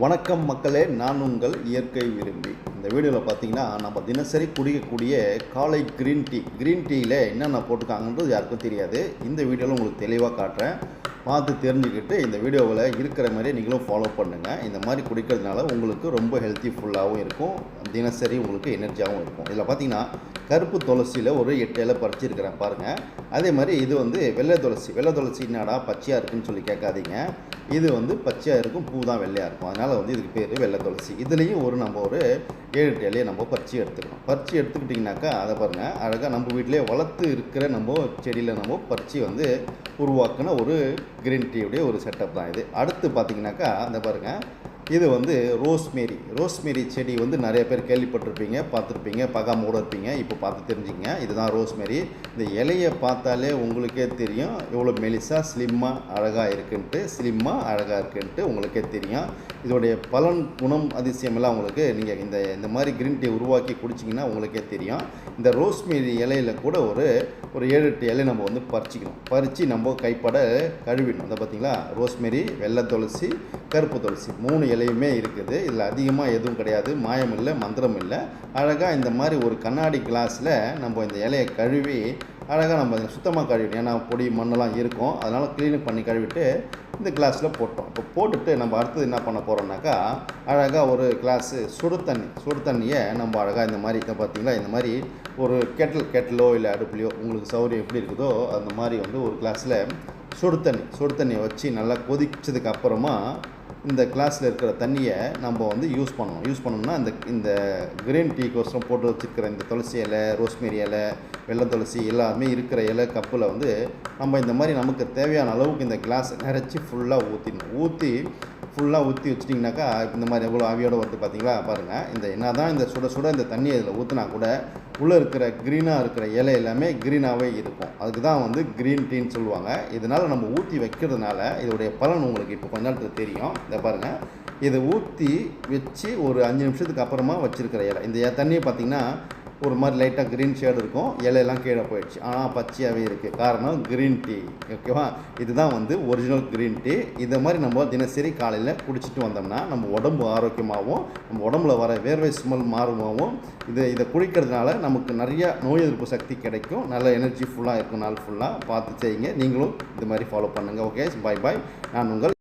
வணக்கம் மக்களே, நான் உங்கள் இயற்கை விரும்பி. இந்த வீடியோவில் பார்த்தீங்கன்னா நம்ம தினசரி குடிக்கக்கூடிய காலை க்ரீன் டீயில் என்னென்ன போட்டுருக்காங்கன்றது யாருக்கும் தெரியாது. இந்த வீடியோவில் உங்களுக்கு தெளிவாக காட்டுறேன், பார்த்து தெரிஞ்சுக்கிட்டு இந்த வீடியோவில் இருக்கிற மாதிரி நீங்களும் ஃபாலோ பண்ணுங்கள். இந்த மாதிரி குடிக்கிறதுனால உங்களுக்கு ரொம்ப ஹெல்த்திஃபுல்லாகவும் இருக்கும், தினசரி உங்களுக்கு எனர்ஜியாகவும் இருக்கும். இதில் பார்த்தீங்கன்னா கருப்பு துளசியில் ஒரு 8 இலை பறிச்சிருக்கிறேன் பாருங்கள். அதே மாதிரி இது வந்து வெள்ளை துளசி என்னடா பச்சையாக இருக்குன்னு சொல்லி கேட்காதீங்க. இது வந்து பச்சையாக இருக்கும், பூ தான் வெள்ளையாக இருக்கும், அதனால் வந்து இதுக்கு பேர் வெள்ளை துளசி. இதுலேயும் நம்ம ஒரு 7-8 இலையை நம்ம பறித்து எடுத்துக்கணும். பறித்து எடுத்துக்கிட்டிங்கனாக்கா அதை பாருங்கள், அழகாக நம்ம வீட்டிலே வளர்த்து இருக்கிற நம்ம செடியில் நம்ம பறித்து வந்து உருவாக்கின ஒரு க்ரீன் டீயுடைய ஒரு செட்டப் தான் இது. அடுத்து பார்த்திங்கனாக்கா அந்த பாருங்கள், இது வந்து ரோஸ்மேரி செடி வந்து நிறைய பேர் கேள்விப்பட்டிருப்பீங்க, பார்த்துருப்பீங்க, பார்க்காம இருப்பீங்க. இப்போ பார்த்து தெரிஞ்சுங்க, இதுதான் ரோஸ்மேரி. இந்த இலையை பார்த்தாலே உங்களுக்கே தெரியும் எவ்வளோ மெலிசாக ஸ்லிம்மாக அழகாக இருக்குன்ட்டு உங்களுக்கே தெரியும். இதோடைய பலன், குணம், அதிசயமெல்லாம் உங்களுக்கு நீங்கள் இந்த மாதிரி க்ரீன் டீ உருவாக்கி குடிச்சிங்கன்னா உங்களுக்கே தெரியும். இந்த ரோஸ்மேரி இலையில் கூட ஒரு 7-8 இலை நம்ம வந்து பறித்து நம்ம கைப்பட கழுவிடணும். அதை பார்த்தீங்களா, ரோஸ்மேரி, வெள்ளை துளசி, கருப்பு துளசி 3 இலையுமே இருக்குது. இதில் அதிகமாக எதுவும் கிடையாது, மாயம் இல்லை, மந்திரம் இல்லை. அழகாக இந்த மாதிரி ஒரு கண்ணாடி கிளாஸில் நம்ம இந்த இலையை கழுவி அழகாக நம்ம சுத்தமாக கழுவிடும். ஏன்னா பொடி மண்ணெல்லாம் இருக்கும், அதனால் க்ளீன் பண்ணி கழுவிட்டு இந்த கிளாஸில் போட்டோம். இப்போ போட்டுட்டு நம்ம அடுத்தது என்ன பண்ண போகிறோம்னாக்கா, அழகாக ஒரு கிளாஸு சுடு தண்ணியை நம்ம அழகாக இந்த மாதிரி பார்த்திங்களா, இந்த மாதிரி ஒரு கெட்டிலோ இல்லை அடுப்புலையோ உங்களுக்கு சௌகரியம் எப்படி இருக்குதோ அந்த மாதிரி வந்து ஒரு கிளாஸில் சுடு தண்ணியை வச்சு நல்லா கொதிச்சதுக்கு அப்புறமா இந்த கிளாஸில் இருக்கிற தண்ணியை நம்ம வந்து யூஸ் பண்ணோம்னா இந்த க்ரீன் டீக்கோசரம் போட்டு வச்சுருக்கிற இந்த துளசி இலை, ரோஸ்மேரி இலை, வெள்ளை துளசி எல்லாமே இருக்கிற இலை கப்பில் வந்து நம்ம இந்த மாதிரி நமக்கு தேவையான அளவுக்கு இந்த கிளாஸை நிறச்சி ஃபுல்லாக ஊற்றி வச்சிட்டிங்கனாக்கா இந்த மாதிரி எவ்வளோ ஆவியோடு வந்து பார்த்திங்களா பாருங்கள். இந்த என்ன தான் இந்த சுட இந்த தண்ணியை இதில் ஊற்றினா கூட உள்ளே இருக்கிற க்ரீனாக இருக்கிற இலை எல்லாமே க்ரீனாகவே இருக்கும். அதுக்கு தான் வந்து க்ரீன் டீன்னு சொல்லுவாங்க. இதனால் நம்ம ஊற்றி வைக்கிறதுனால இதோடைய பலன் உங்களுக்கு இப்போ கொஞ்ச நேரத்தில் தெரியும். இதை பாருங்கள், இதை ஊற்றி வச்சு ஒரு 5 நிமிஷத்துக்கு அப்புறமா வச்சுருக்கிற இலை, இந்த தண்ணியை பார்த்திங்கன்னா ஒரு மாதிரி லைட்டாக க்ரீன் ஷேடு இருக்கும், இலையெல்லாம் கீழே போயிடுச்சு, ஆனால் பச்சையாகவே இருக்குது. காரணம் க்ரீன் டீ. ஓகேவா, இதுதான் வந்து ஒரிஜினல் க்ரீன் டீ. இதை மாதிரி நம்ம தினசரி காலையில் குடிச்சிட்டு வந்தோம்னா நம்ம உடம்பு ஆரோக்கியமாகவும் நம்ம உடம்புல வர வேர்வை ஸ்மெல் மாறுமாகவும் இதை குடிக்கிறதுனால நமக்கு நிறையா நோய் எதிர்ப்பு சக்தி கிடைக்கும், நல்ல எனர்ஜி ஃபுல்லாக இருக்கும். நாள் ஃபுல்லாக பார்த்து செய்யுங்க. நீங்களும் இது மாதிரி ஃபாலோ பண்ணுங்கள். ஓகே, பாய். நான் உங்கள்